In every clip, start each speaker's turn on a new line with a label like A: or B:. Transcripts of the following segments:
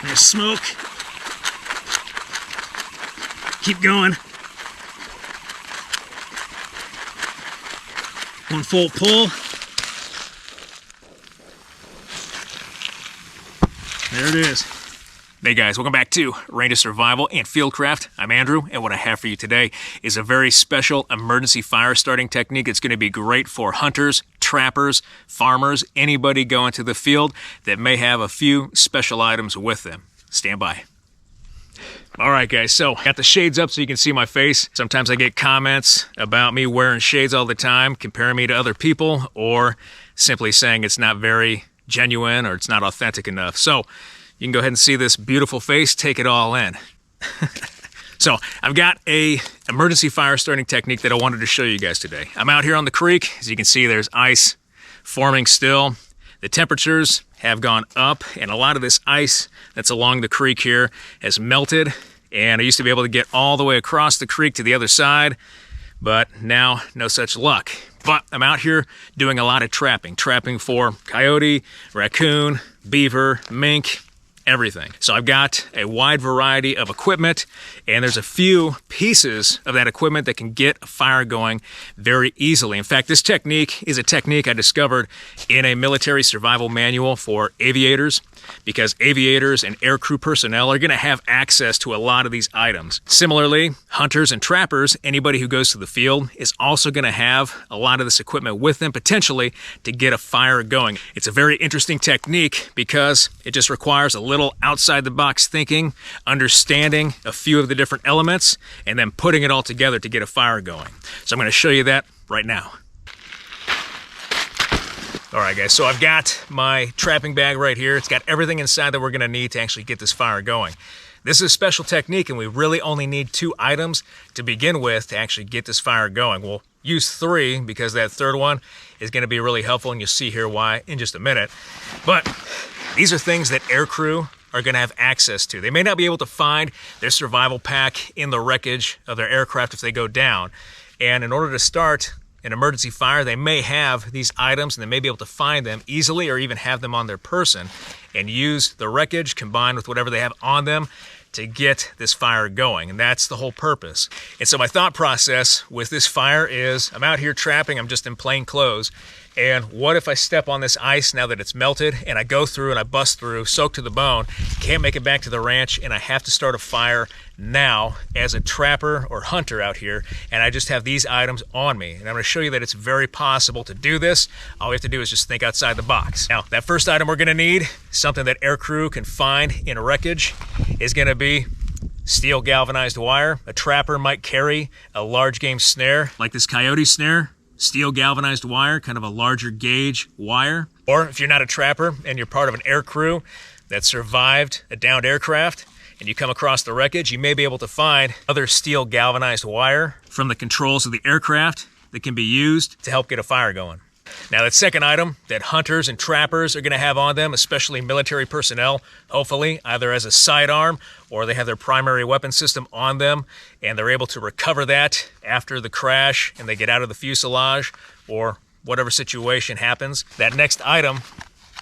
A: There's smoke. Keep going. One full pull. There it is. Hey guys, welcome back to Ranger Survival and Fieldcraft. I'm Andrew, and what I have for you today is a very special emergency fire starting technique. It's going to be great for hunters, trappers, farmers, anybody going to the field that may have a few special items with them. Stand by. All right, guys, so got the shades up so you can see my face. Sometimes I get comments about me wearing shades all the time, comparing me to other people, or simply saying it's not very genuine or it's not authentic enough. So you can go ahead and see this beautiful face, take it all in. So I've got a emergency fire starting technique that I wanted to show you guys today. I'm out here on the creek. As you can see, there's ice forming still. The temperatures have gone up, and a lot of this ice that's along the creek here has melted, and I used to be able to get all the way across the creek to the other side, but now no such luck. But I'm out here doing a lot of trapping for coyote, raccoon, beaver, mink, everything. So I've got a wide variety of equipment, and there's a few pieces of that equipment that can get a fire going very easily. In fact, this technique is a technique I discovered in a military survival manual for aviators, because aviators and aircrew personnel are going to have access to a lot of these items. Similarly, hunters and trappers, anybody who goes to the field, is also going to have a lot of this equipment with them, potentially, to get a fire going. It's a very interesting technique because it just requires a little outside-the-box thinking, understanding a few of the different elements, and then putting it all together to get a fire going. So I'm going to show you that right now. All right, guys, so I've got my trapping bag right here. It's got everything inside that we're gonna need to actually get this fire going. This is a special technique, and we really only need 2 items to begin with to actually get this fire going. We'll use 3 because that third one is gonna be really helpful, and you'll see here why in just a minute. But these are things that aircrew are gonna have access to. They may not be able to find their survival pack in the wreckage of their aircraft if they go down. And in order to start an emergency fire, they may have these items, and they may be able to find them easily or even have them on their person and use the wreckage combined with whatever they have on them to get this fire going. And that's the whole purpose. And so my thought process with this fire is, I'm out here trapping, I'm just in plain clothes, and what if I step on this ice now that it's melted, and I go through and I bust through, soaked to the bone, can't make it back to the ranch, and I have to start a fire now as a trapper or hunter out here, and I just have these items on me. And I'm gonna show you that it's very possible to do this. All we have to do is just think outside the box. Now, that first item we're gonna need, something that aircrew can find in wreckage, is gonna be steel galvanized wire. A trapper might carry a large game snare, like this coyote snare. Steel galvanized wire, kind of a larger gauge wire. Or if you're not a trapper and you're part of an air crew that survived a downed aircraft and you come across the wreckage, you may be able to find other steel galvanized wire from the controls of the aircraft that can be used to help get a fire going. Now, that second item that hunters and trappers are going to have on them, especially military personnel, hopefully either as a sidearm or they have their primary weapon system on them and they're able to recover that after the crash and they get out of the fuselage or whatever situation happens. That next item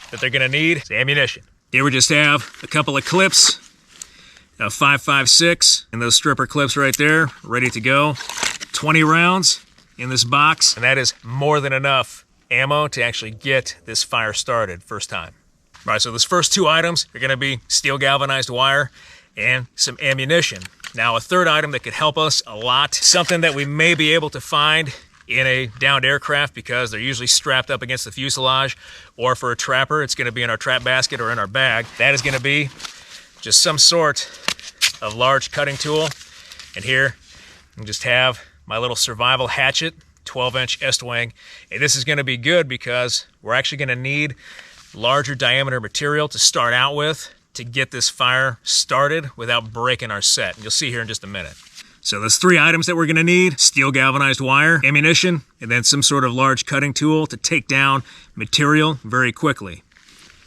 A: that they're going to need is ammunition. Here we just have a couple of clips, a 5.56, and those stripper clips right there, ready to go. 20 rounds in this box, and that is more than enough ammo to actually get this fire started first time. All right, so those first 2 items are gonna be steel galvanized wire and some ammunition. Now, a third item that could help us a lot, something that we may be able to find in a downed aircraft because they're usually strapped up against the fuselage, or for a trapper, it's gonna be in our trap basket or in our bag. That is gonna be just some sort of large cutting tool. And here, I just have my little survival hatchet, 12-inch Estwing. And this is going to be good because we're actually going to need larger diameter material to start out with to get this fire started without breaking our set. And you'll see here in just a minute. So there's 3 items that we're going to need: steel galvanized wire, ammunition, and then some sort of large cutting tool to take down material very quickly.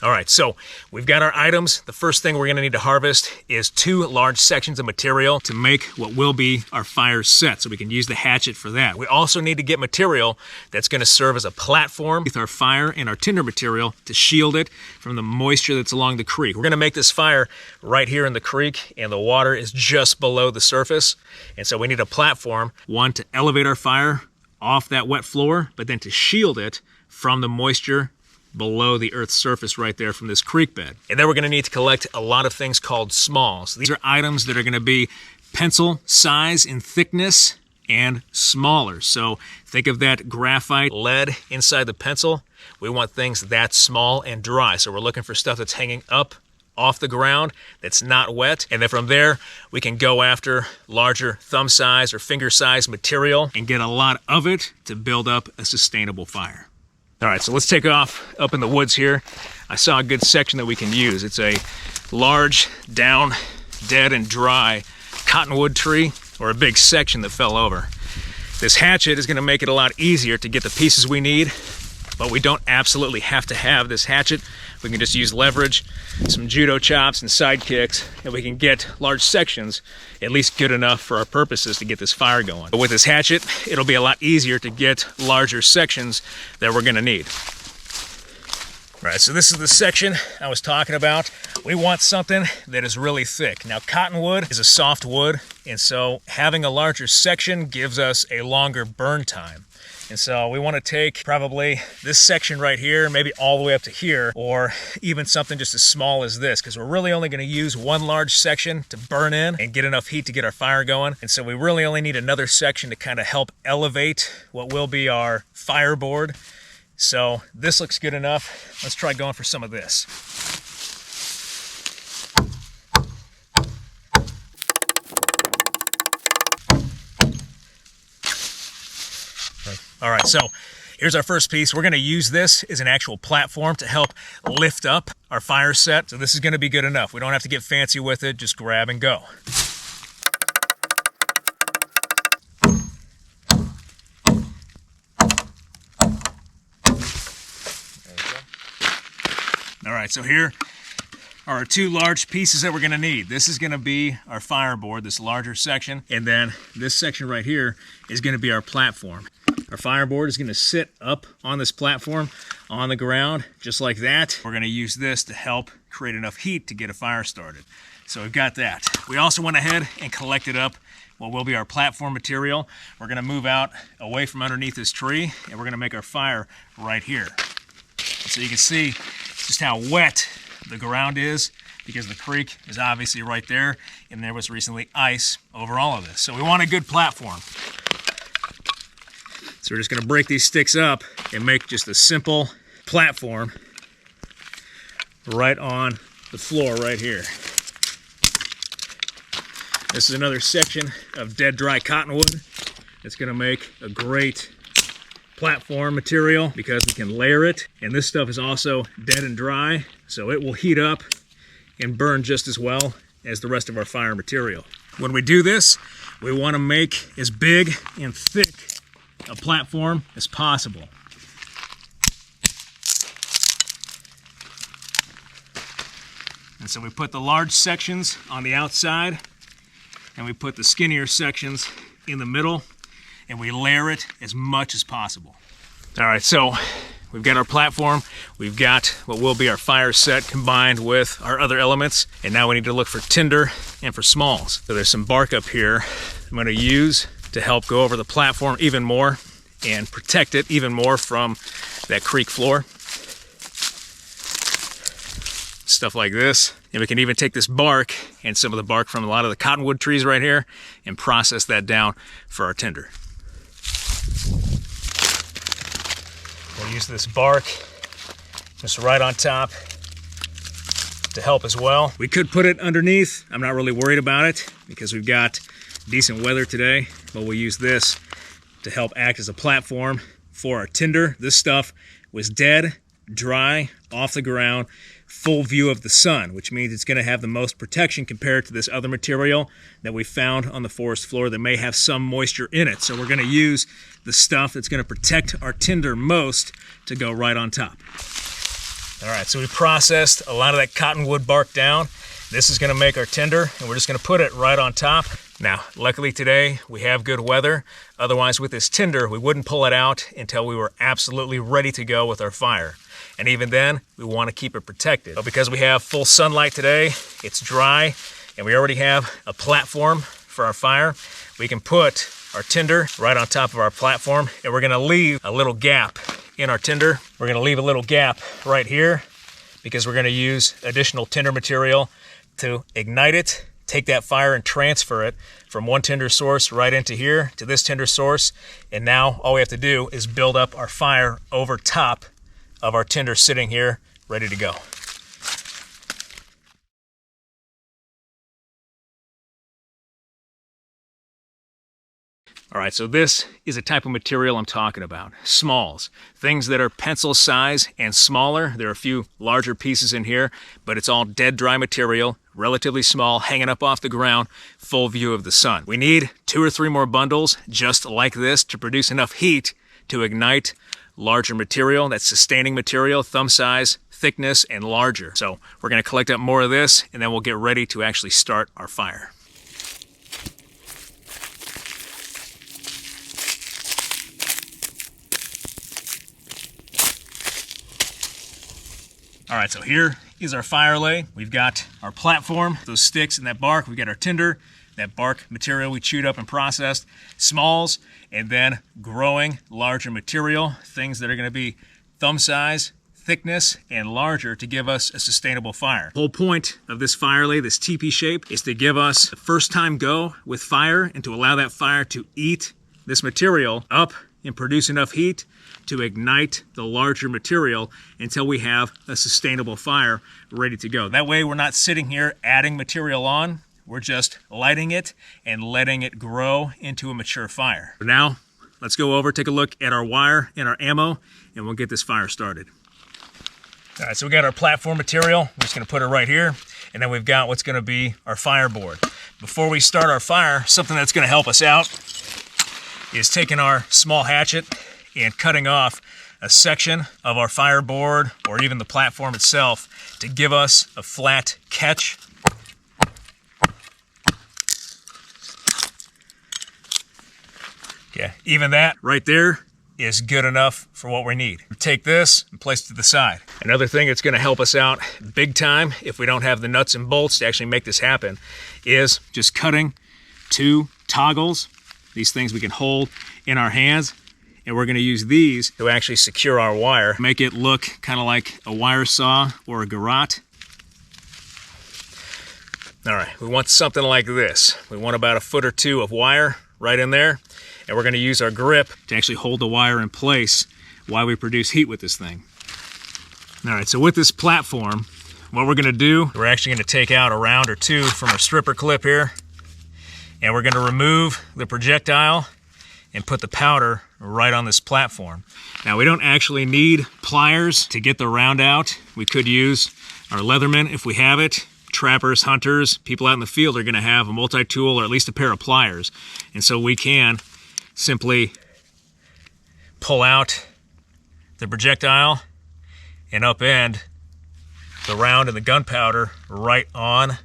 A: All right, so we've got our items. The first thing we're gonna need to harvest is 2 large sections of material to make what will be our fire set, so we can use the hatchet for that. We also need to get material that's gonna serve as a platform with our fire and our tinder material to shield it from the moisture that's along the creek. We're gonna make this fire right here in the creek, and the water is just below the surface. And so we need a platform, one to elevate our fire off that wet floor, but then to shield it from the moisture below the earth's surface right there from this creek bed. And then we're gonna need to collect a lot of things called smalls. These are items that are gonna be pencil size in thickness and smaller. So think of that graphite lead inside the pencil. We want things that small and dry. So we're looking for stuff that's hanging up off the ground that's not wet. And then from there, we can go after larger thumb size or finger size material and get a lot of it to build up a sustainable fire. All right, so let's take off up in the woods here. I saw a good section that we can use. It's a large, down, dead and dry cottonwood tree, or a big section that fell over. This hatchet is gonna make it a lot easier to get the pieces we need, but we don't absolutely have to have this hatchet. We can just use leverage, some judo chops and side kicks, and we can get large sections at least good enough for our purposes to get this fire going. But with this hatchet, it'll be a lot easier to get larger sections that we're gonna need. All right, so this is the section I was talking about. We want something that is really thick. Now, cottonwood is a soft wood, and so having a larger section gives us a longer burn time. And so we want to take probably this section right here, maybe all the way up to here, or even something just as small as this, because we're really only going to use one large section to burn in and get enough heat to get our fire going. And so we really only need another section to kind of help elevate what will be our fireboard. So this looks good enough. Let's try going for some of this. All right, so here's our first piece. We're gonna use this as an actual platform to help lift up our fire set. So this is gonna be good enough. We don't have to get fancy with it, just grab and go. All right, so here are our 2 large pieces that we're gonna need. This is gonna be our fireboard, this larger section, and then this section right here is gonna be our platform. Our fireboard is gonna sit up on this platform on the ground, just like that. We're gonna use this to help create enough heat to get a fire started. So we've got that. We also went ahead and collected up what will be our platform material. We're gonna move out away from underneath this tree, and we're gonna make our fire right here. So you can see just how wet the ground is, because the creek is obviously right there, and there was recently ice over all of this. So we want a good platform. So we're just gonna break these sticks up and make just a simple platform right on the floor right here. This is another section of dead dry cottonwood. It's gonna make a great platform material because we can layer it. And this stuff is also dead and dry, so it will heat up and burn just as well as the rest of our fire material. When we do this, we wanna make as big and thick a platform as possible. And so we put the large sections on the outside, and we put the skinnier sections in the middle, and we layer it as much as possible. All right, so we've got our platform, we've got what will be our fire set combined with our other elements, and now we need to look for tinder and for smalls. So there's some bark up here I'm gonna use to help go over the platform even more and protect it even more from that creek floor. Stuff like this. And we can even take this bark and some of the bark from a lot of the cottonwood trees right here and process that down for our tinder. We'll use this bark just right on top to help as well. We could put it underneath. I'm not really worried about it because we've got decent weather today, but we'll use this to help act as a platform for our tinder. This stuff was dead, dry, off the ground, full view of the sun, which means it's going to have the most protection compared to this other material that we found on the forest floor that may have some moisture in it. So we're going to use the stuff that's going to protect our tinder most to go right on top. All right, so we processed a lot of that cottonwood bark down. This is gonna make our tinder, and we're just gonna put it right on top. Now, luckily today, we have good weather. Otherwise, with this tinder, we wouldn't pull it out until we were absolutely ready to go with our fire. And even then, we wanna keep it protected. But because we have full sunlight today, it's dry, and we already have a platform for our fire, we can put our tinder right on top of our platform, and we're gonna leave a little gap in our tinder. We're gonna leave a little gap right here because we're gonna use additional tinder material to ignite it, take that fire and transfer it from one tinder source right into here to this tinder source. And now all we have to do is build up our fire over top of our tinder sitting here ready to go. All right, so this is a type of material I'm talking about, smalls, things that are pencil size and smaller. There are a few larger pieces in here, but it's all dead dry material, relatively small, hanging up off the ground, full view of the sun. We need 2 or 3 more bundles just like this to produce enough heat to ignite larger material, that's sustaining material, thumb size, thickness, and larger. So we're gonna collect up more of this, and then we'll get ready to actually start our fire. All right, so here is our fire lay. We've got our platform, those sticks and that bark. We've got our tinder, that bark material we chewed up and processed, smalls, and then growing larger material, things that are gonna be thumb size, thickness, and larger to give us a sustainable fire. The whole point of this fire lay, this teepee shape, is to give us a first time go with fire and to allow that fire to eat this material up and produce enough heat to ignite the larger material until we have a sustainable fire ready to go. That way we're not sitting here adding material on, we're just lighting it and letting it grow into a mature fire. For now, let's go over, take a look at our wire and our ammo, and we'll get this fire started. All right, so we got our platform material. We're just gonna put it right here, and then we've got what's gonna be our fireboard. Before we start our fire, something that's gonna help us out is taking our small hatchet and cutting off a section of our fireboard or even the platform itself to give us a flat catch. Okay, even that right there is good enough for what we need. Take this and place it to the side. Another thing that's gonna help us out big time if we don't have the nuts and bolts to actually make this happen is just cutting 2 toggles. These things we can hold in our hands, and we're gonna use these to actually secure our wire, make it look kind of like a wire saw or a garrote. All right, we want something like this. We want about 1 foot or 2 of wire right in there, and we're gonna use our grip to actually hold the wire in place while we produce heat with this thing. All right, so with this platform, what we're gonna do, we're actually gonna take out a round or 2 from our stripper clip here, and we're gonna remove the projectile and put the powder right on this platform. Now, we don't actually need pliers to get the round out. We could use our Leatherman if we have it. Trappers, hunters, people out in the field are gonna have a multi-tool or at least a pair of pliers. And so we can simply pull out the projectile and upend the round and the gunpowder right on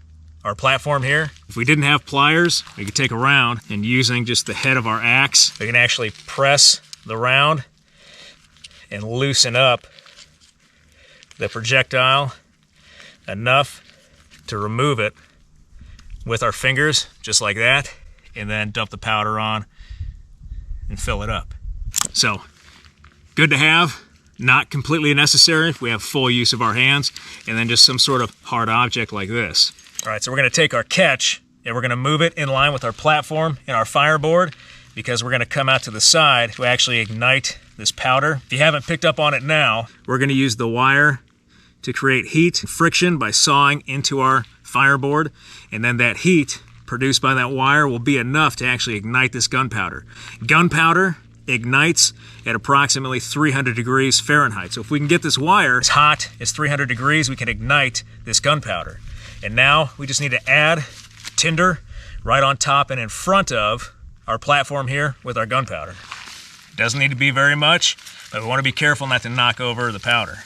A: our platform here. If we didn't have pliers, we could take a round and using just the head of our axe, we can actually press the round and loosen up the projectile enough to remove it with our fingers, just like that, and then dump the powder on and fill it up. So, good to have, not completely necessary if we have full use of our hands, and then just some sort of hard object like this. All right, so we're gonna take our catch and we're gonna move it in line with our platform and our fireboard because we're gonna come out to the side to actually ignite this powder. If you haven't picked up on it now, we're gonna use the wire to create heat and friction by sawing into our fireboard, and then that heat produced by that wire will be enough to actually ignite this gunpowder. Gunpowder ignites at approximately 300 degrees Fahrenheit. So if we can get this wire as hot as 300 degrees, we can ignite this gunpowder. And now we just need to add tinder right on top and in front of our platform here with our gunpowder. Doesn't need to be very much, but we want to be careful not to knock over the powder.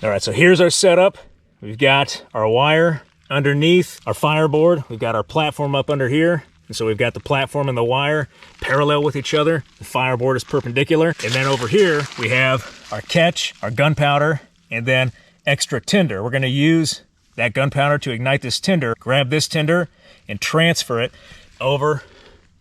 A: All right, so here's our setup. We've got our wire underneath our fireboard. We've got our platform up under here. And so we've got the platform and the wire parallel with each other. The fireboard is perpendicular. And then over here, we have our catch, our gunpowder, and then extra tinder. We're gonna use that gunpowder to ignite this tinder, grab this tinder, and transfer it over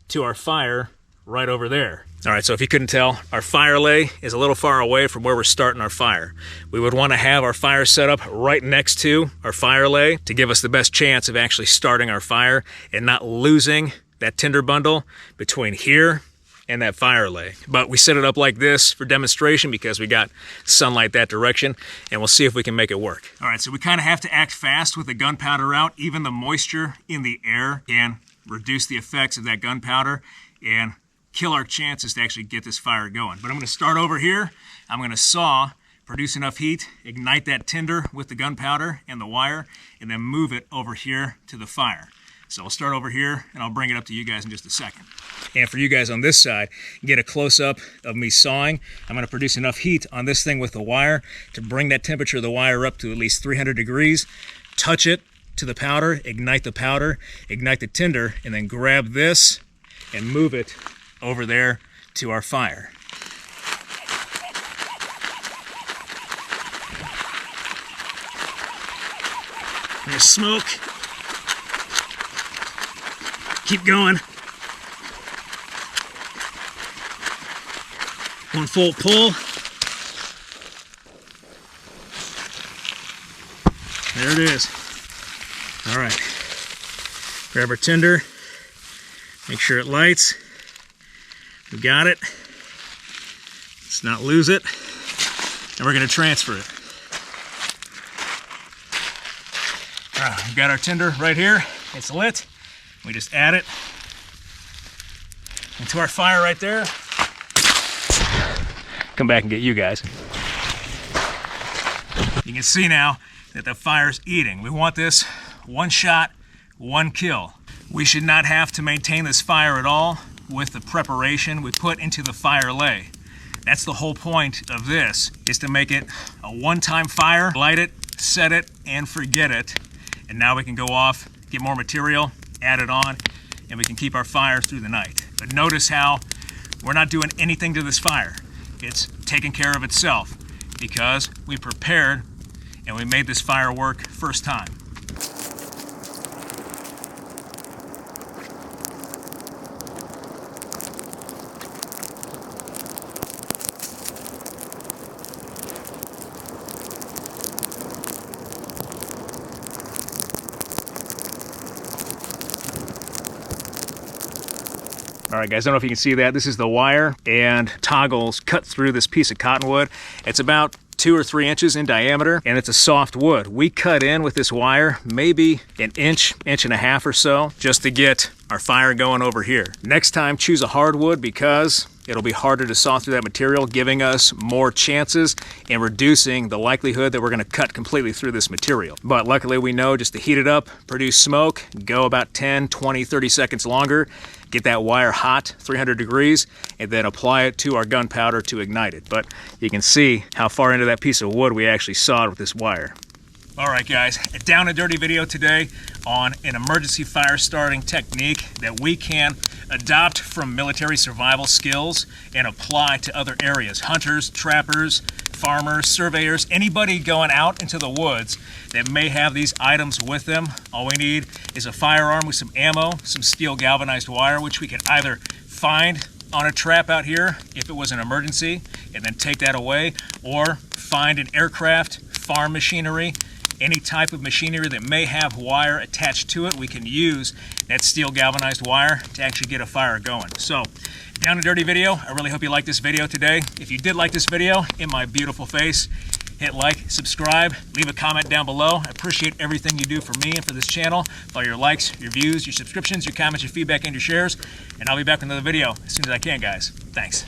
A: to our fire right over there. All right, so if you couldn't tell, our fire lay is a little far away from where we're starting our fire. We would want to have our fire set up right next to our fire lay to give us the best chance of actually starting our fire and not losing that tinder bundle between here and that fire lay. But we set it up like this for demonstration because we got sunlight that direction, and we'll see if we can make it work. All right, so we kind of have to act fast with the gunpowder out. Even the moisture in the air can reduce the effects of that gunpowder and kill our chances to actually get this fire going. But I'm gonna start over here. I'm gonna saw, produce enough heat, ignite that tinder with the gunpowder and the wire, and then move it over here to the fire. So I'll start over here and I'll bring it up to you guys in just a second. And for you guys on this side, get a close-up of me sawing. I'm gonna produce enough heat on this thing with the wire to bring that temperature of the wire up to at least 300 degrees, touch it to the powder, ignite the tinder, and then grab this and move it over there to our fire. There's smoke. Keep going. One full pull. There it is. All right. Grab our tinder. Make sure it lights. We got it. Let's not lose it. And we're going to transfer it. All right, we've got our tinder right here. It's lit. We just add it into our fire right there. Come back and get you guys. You can see now that the fire's eating. We want this one shot, one kill. We should not have to maintain this fire at all with the preparation we put into the fire lay. That's the whole point of this, is to make it a one-time fire, light it, set it, and forget it. And now we can go off, get more material, add it on, and we can keep our fire through the night. But notice how we're not doing anything to this fire. It's taking care of itself because we prepared and we made this fire work first time. All right, guys, I don't know if you can see that. This is the wire and toggles cut through this piece of cottonwood. It's about 2 or 3 inches in diameter, and it's a soft wood. We cut in with this wire maybe an inch, inch and a half or so, just to get our fire going over here. Next time, choose a hardwood because it'll be harder to saw through that material, giving us more chances and reducing the likelihood that we're gonna cut completely through this material. But luckily we know just to heat it up, produce smoke, go about 10, 20, 30 seconds longer, get that wire hot, 300 degrees, and then apply it to our gunpowder to ignite it. But you can see how far into that piece of wood we actually sawed with this wire. All right, guys, a down and dirty video today on an emergency fire starting technique that we can adopt from military survival skills and apply to other areas. Hunters, trappers, farmers, surveyors, anybody going out into the woods that may have these items with them. All we need is a firearm with some ammo, some steel galvanized wire, which we could either find on a trap out here if it was an emergency and then take that away, or find an aircraft, farm machinery, any type of machinery that may have wire attached to it. We can use that steel galvanized wire to actually get a fire going. So, down and dirty video. I really hope you liked this video today. If you did like this video, in my beautiful face, hit like, subscribe, leave a comment down below. I appreciate everything you do for me and for this channel, for all your likes, your views, your subscriptions, your comments, your feedback, and your shares. And I'll be back with another video as soon as I can, guys. Thanks.